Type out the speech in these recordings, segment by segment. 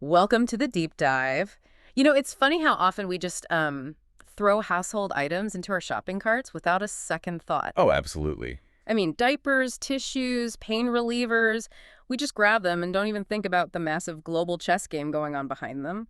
Welcome to the deep dive. It's funny how often we just throw household items into our shopping carts without a second thought. Oh, absolutely. I mean, diapers, tissues, pain relievers, we just grab them and don't even think about the massive global chess game going on behind them.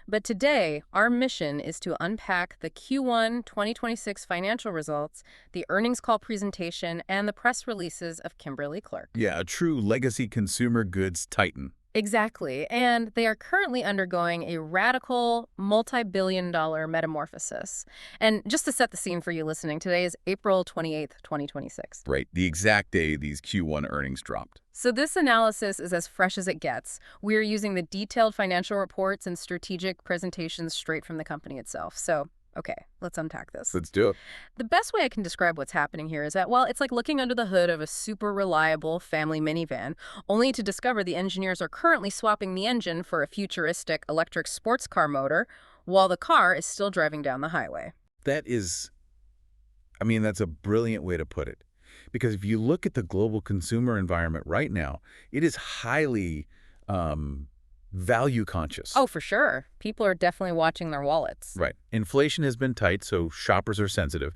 But today, our mission is to unpack the Q1 2026 financial results, the earnings call presentation, and the press releases of Kimberly-Clark. Yeah, a true legacy consumer goods titan. Exactly. And they are currently undergoing a radical, multi-billion-dollar metamorphosis. And just to set the scene for you listening, today is April 28th, 2026. Right, the exact day these Q1 earnings dropped. So this analysis is as fresh as it gets. We're using the detailed financial reports and strategic presentations straight from the company itself. So, okay, let's unpack this. Let's do it. The best way I can describe what's happening here is that, well, it's like looking under the hood of a super reliable family minivan, only to discover the engineers are currently swapping the engine for a futuristic electric sports car motor while the car is still driving down the highway. That's a brilliant way to put it. Because if you look at the global consumer environment right now, it is highly value conscious. Oh, for sure. People are definitely watching their wallets. Right. Inflation has been tight, so shoppers are sensitive.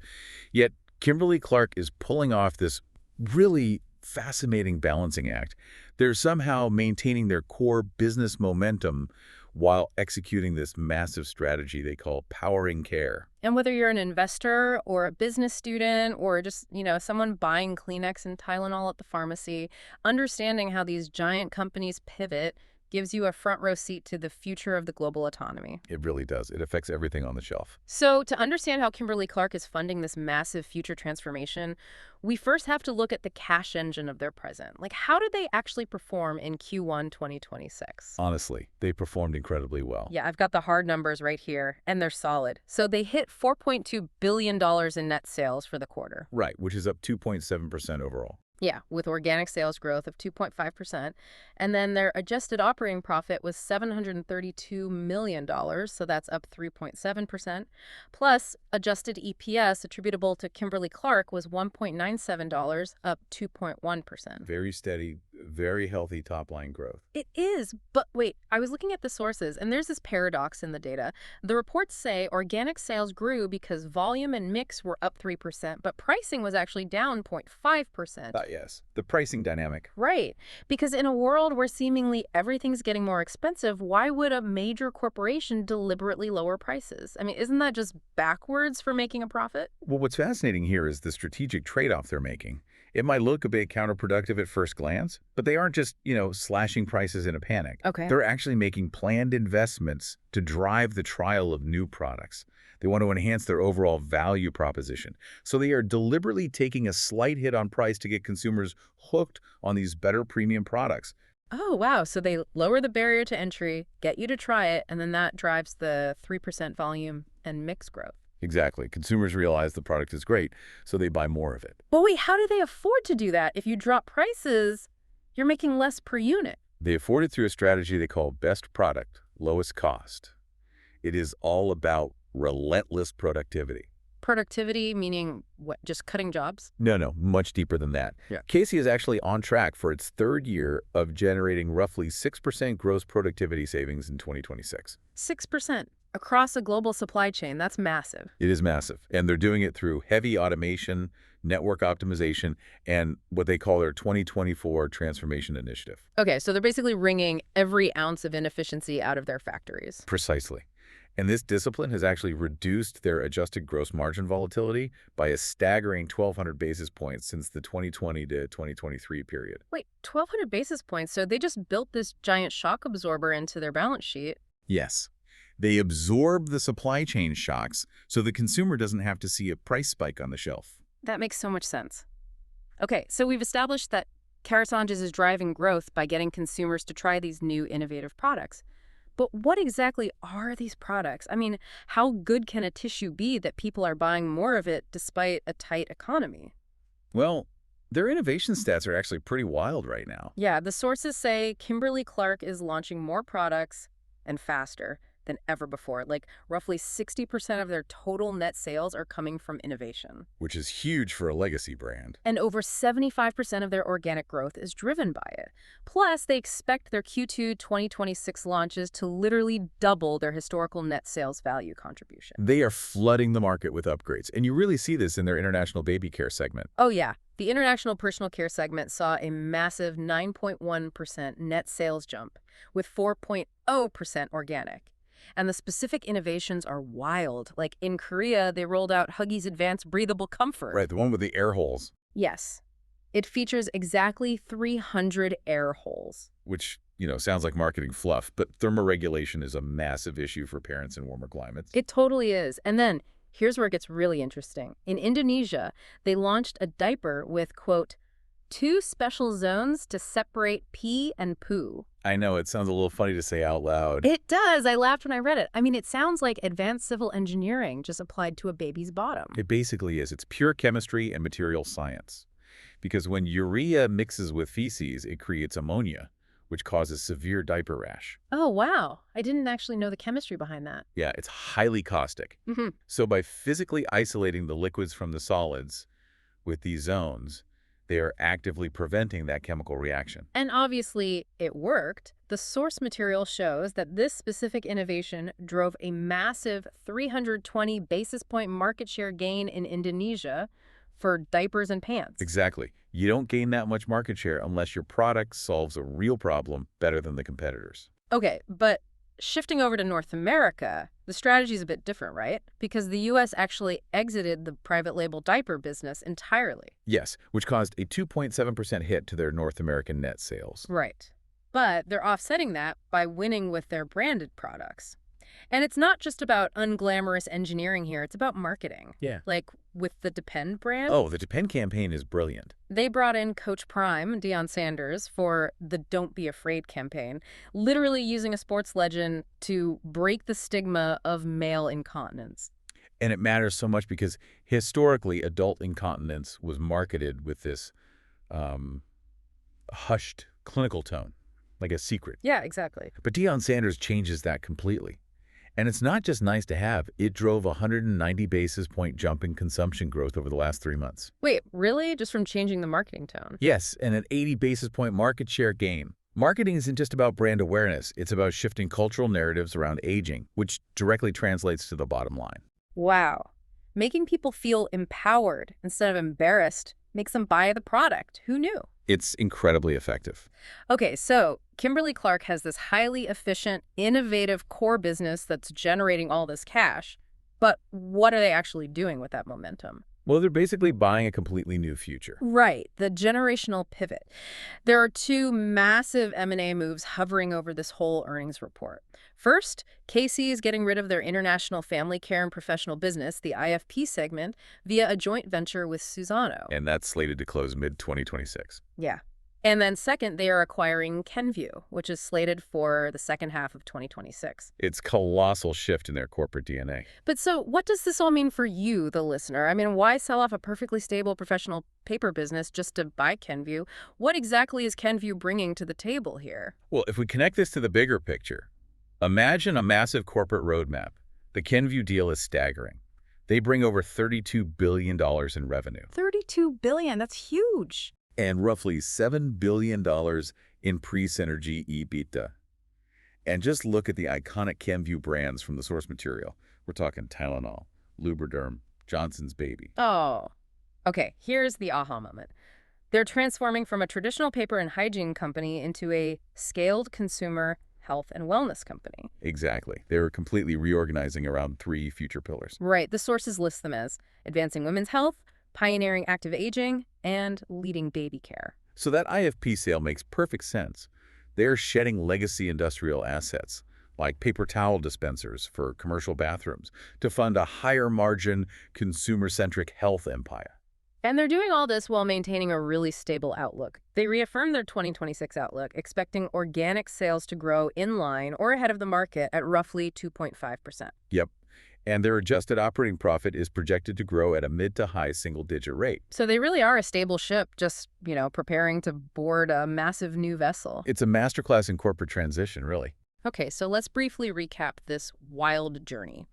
Yet Kimberly-Clark is pulling off this really fascinating balancing act. They're somehow maintaining their core business momentum while executing this massive strategy they call powering care. And whether you're an investor or a business student or just, someone buying Kleenex and Tylenol at the pharmacy, understanding how these giant companies pivot gives you a front row seat to the future of the global economy. It really does. It affects everything on the shelf. So to understand how Kimberly-Clark is funding this massive future transformation, we first have to look at the cash engine of their present. Like, how did they actually perform in Q1 2026? Honestly, they performed incredibly well. Yeah, I've got the hard numbers right here, and they're solid. So they hit $4.2 billion in net sales for the quarter. Right, which is up 2.7% overall. Yeah, with organic sales growth of 2.5%. And then their adjusted operating profit was $732 million, so that's up 3.7%. Plus, adjusted EPS attributable to Kimberly-Clark was $1.97, up 2.1%. Very steady, very healthy top-line growth. It is, but wait, I was looking at the sources, and there's this paradox in the data. The reports say organic sales grew because volume and mix were up 3%, but pricing was actually down 0.5%. Yes, the pricing dynamic. Right, because in a world where seemingly everything's getting more expensive, why would a major corporation deliberately lower prices? I mean, isn't that just backwards for making a profit? Well, what's fascinating here is the strategic trade-off they're making. It might look a bit counterproductive at first glance, but they aren't just, slashing prices in a panic. Okay. They're actually making planned investments to drive the trial of new products. They want to enhance their overall value proposition. So they are deliberately taking a slight hit on price to get consumers hooked on these better premium products. Oh, wow. So they lower the barrier to entry, get you to try it, and then that drives the 3% volume and mix growth. Exactly. Consumers realize the product is great, so they buy more of it. But wait, how do they afford to do that? If you drop prices, you're making less per unit. They afford it through a strategy they call best product, lowest cost. It is all about relentless productivity. Productivity, meaning what, just cutting jobs? No, much deeper than that. Yeah. Casey is actually on track for its third year of generating roughly 6% gross productivity savings in 2026. 6% across a global supply chain. That's massive. It is massive, and they're doing it through heavy automation, network optimization, and what they call their 2024 transformation initiative. Okay, so they're basically wringing every ounce of inefficiency out of their factories. Precisely. And this discipline has actually reduced their adjusted gross margin volatility by a staggering 1,200 basis points since the 2020 to 2023 period. Wait, 1,200 basis points? So they just built this giant shock absorber into their balance sheet. Yes. They absorb the supply chain shocks so the consumer doesn't have to see a price spike on the shelf. That makes so much sense. Okay, so we've established that Karasanges is driving growth by getting consumers to try these new innovative products. But what exactly are these products? I mean, how good can a tissue be that people are buying more of it despite a tight economy? Well, their innovation stats are actually pretty wild right now. Yeah, the sources say Kimberly-Clark is launching more products and faster. than ever before. Like roughly 60% of their total net sales are coming from innovation. Which is huge for a legacy brand. And over 75% of their organic growth is driven by it. Plus, they expect their Q2 2026 launches to literally double their historical net sales value contribution. They are flooding the market with upgrades, and you really see this in their international baby care segment. Oh yeah, the international personal care segment saw a massive 9.1% net sales jump, with 4.0% organic. And the specific innovations are wild. Like in Korea, they rolled out Huggies Advanced Breathable Comfort. Right, the one with the air holes. Yes. It features exactly 300 air holes. Which, sounds like marketing fluff, but thermoregulation is a massive issue for parents in warmer climates. It totally is. And then, here's where it gets really interesting. In Indonesia, they launched a diaper with, quote, 2 special zones to separate pee and poo. I know, it sounds a little funny to say out loud. It does. I laughed when I read it. I mean, it sounds like advanced civil engineering just applied to a baby's bottom. It basically is. It's pure chemistry and material science. Because when urea mixes with feces, it creates ammonia, which causes severe diaper rash. Oh, wow. I didn't actually know the chemistry behind that. Yeah, it's highly caustic. So by physically isolating the liquids from the solids with these zones, they are actively preventing that chemical reaction. And obviously, it worked. The source material shows that this specific innovation drove a massive 320 basis point market share gain in Indonesia for diapers and pants. Exactly. You don't gain that much market share unless your product solves a real problem better than the competitors. Okay, but shifting over to North America, the strategy is a bit different, right? Because the U.S. actually exited the private label diaper business entirely. Yes, which caused a 2.7% hit to their North American net sales. Right. But they're offsetting that by winning with their branded products. And it's not just about unglamorous engineering here, it's about marketing. Yeah. Like with the Depend brand. Oh, the Depend campaign is brilliant. They brought in Coach Prime, Deion Sanders, for the Don't Be Afraid campaign, literally using a sports legend to break the stigma of male incontinence. And it matters so much because historically, adult incontinence was marketed with this hushed clinical tone, like a secret. Yeah, exactly. But Deion Sanders changes that completely. And it's not just nice to have. It drove a 190 basis point jump in consumption growth over the last 3 months. Wait, really? Just from changing the marketing tone? Yes, and an 80 basis point market share gain. Marketing isn't just about brand awareness. It's about shifting cultural narratives around aging, which directly translates to the bottom line. Wow. Making people feel empowered instead of embarrassed makes them buy the product. Who knew? It's incredibly effective. Okay, so Kimberly-Clark has this highly efficient, innovative core business that's generating all this cash. But what are they actually doing with that momentum? Well, they're basically buying a completely new future. Right, the generational pivot. There are 2 massive M&A moves hovering over this whole earnings report. First, KC is getting rid of their international family care and professional business, the IFP segment, via a joint venture with Suzano. And that's slated to close mid-2026. Yeah. And then second, they are acquiring Kenvue, which is slated for the second half of 2026. It's a colossal shift in their corporate DNA. But so what does this all mean for you, the listener? I mean, why sell off a perfectly stable professional paper business just to buy Kenvue? What exactly is Kenvue bringing to the table here? Well, if we connect this to the bigger picture, imagine a massive corporate roadmap. The Kenvue deal is staggering. They bring over $32 billion in revenue. $32 billion, that's huge. And roughly $7 billion in pre-synergy EBITDA. And just look at the iconic Kenvue brands from the source material. We're talking Tylenol, Lubriderm, Johnson's Baby. Oh, okay. Here's the aha moment. They're transforming from a traditional paper and hygiene company into a scaled consumer health and wellness company. Exactly. They're completely reorganizing around 3 future pillars. Right. The sources list them as advancing women's health, pioneering active aging, and leading baby care. So that IFP sale makes perfect sense. They're shedding legacy industrial assets, like paper towel dispensers for commercial bathrooms, to fund a higher-margin, consumer-centric health empire. And they're doing all this while maintaining a really stable outlook. They reaffirmed their 2026 outlook, expecting organic sales to grow in line or ahead of the market at roughly 2.5%. Yep. And their adjusted operating profit is projected to grow at a mid to high single-digit rate. So they really are a stable ship, just, preparing to board a massive new vessel. It's a masterclass in corporate transition, really. Okay, so let's briefly recap this wild journey.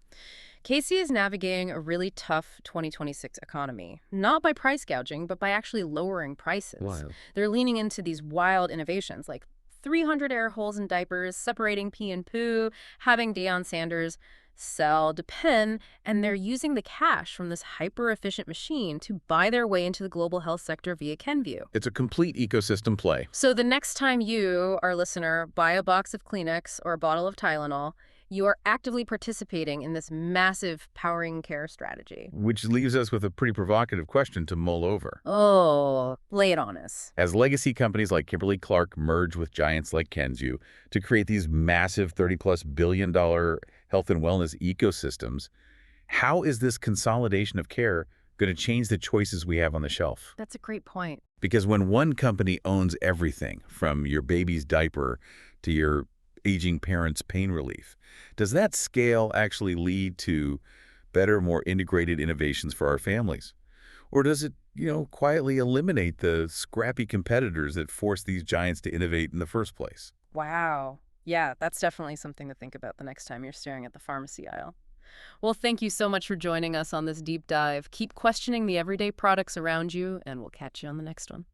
Casey is navigating a really tough 2026 economy, not by price gouging, but by actually lowering prices. Wild. They're leaning into these wild innovations like 300 air holes in diapers, separating pee and poo, having Deion Sanders sell Depend, and they're using the cash from this hyper-efficient machine to buy their way into the global health sector via Kenvue. It's a complete ecosystem play, So the next time you, our listener, buy a box of Kleenex or a bottle of Tylenol, you are actively participating in this massive powering care strategy. which leaves us with a pretty provocative question to mull over. Oh, lay it on us. As legacy companies like Kimberly-Clark merge with giants like Kenvue to create these massive $30+ billion health and wellness ecosystems, how is this consolidation of care going to change the choices we have on the shelf? That's a great point. Because when one company owns everything, from your baby's diaper to your aging parents' pain relief, does that scale actually lead to better, more integrated innovations for our families? Or does it, quietly eliminate the scrappy competitors that force these giants to innovate in the first place? Wow. Yeah, that's definitely something to think about the next time you're staring at the pharmacy aisle. Well, thank you so much for joining us on this deep dive. Keep questioning the everyday products around you, and we'll catch you on the next one.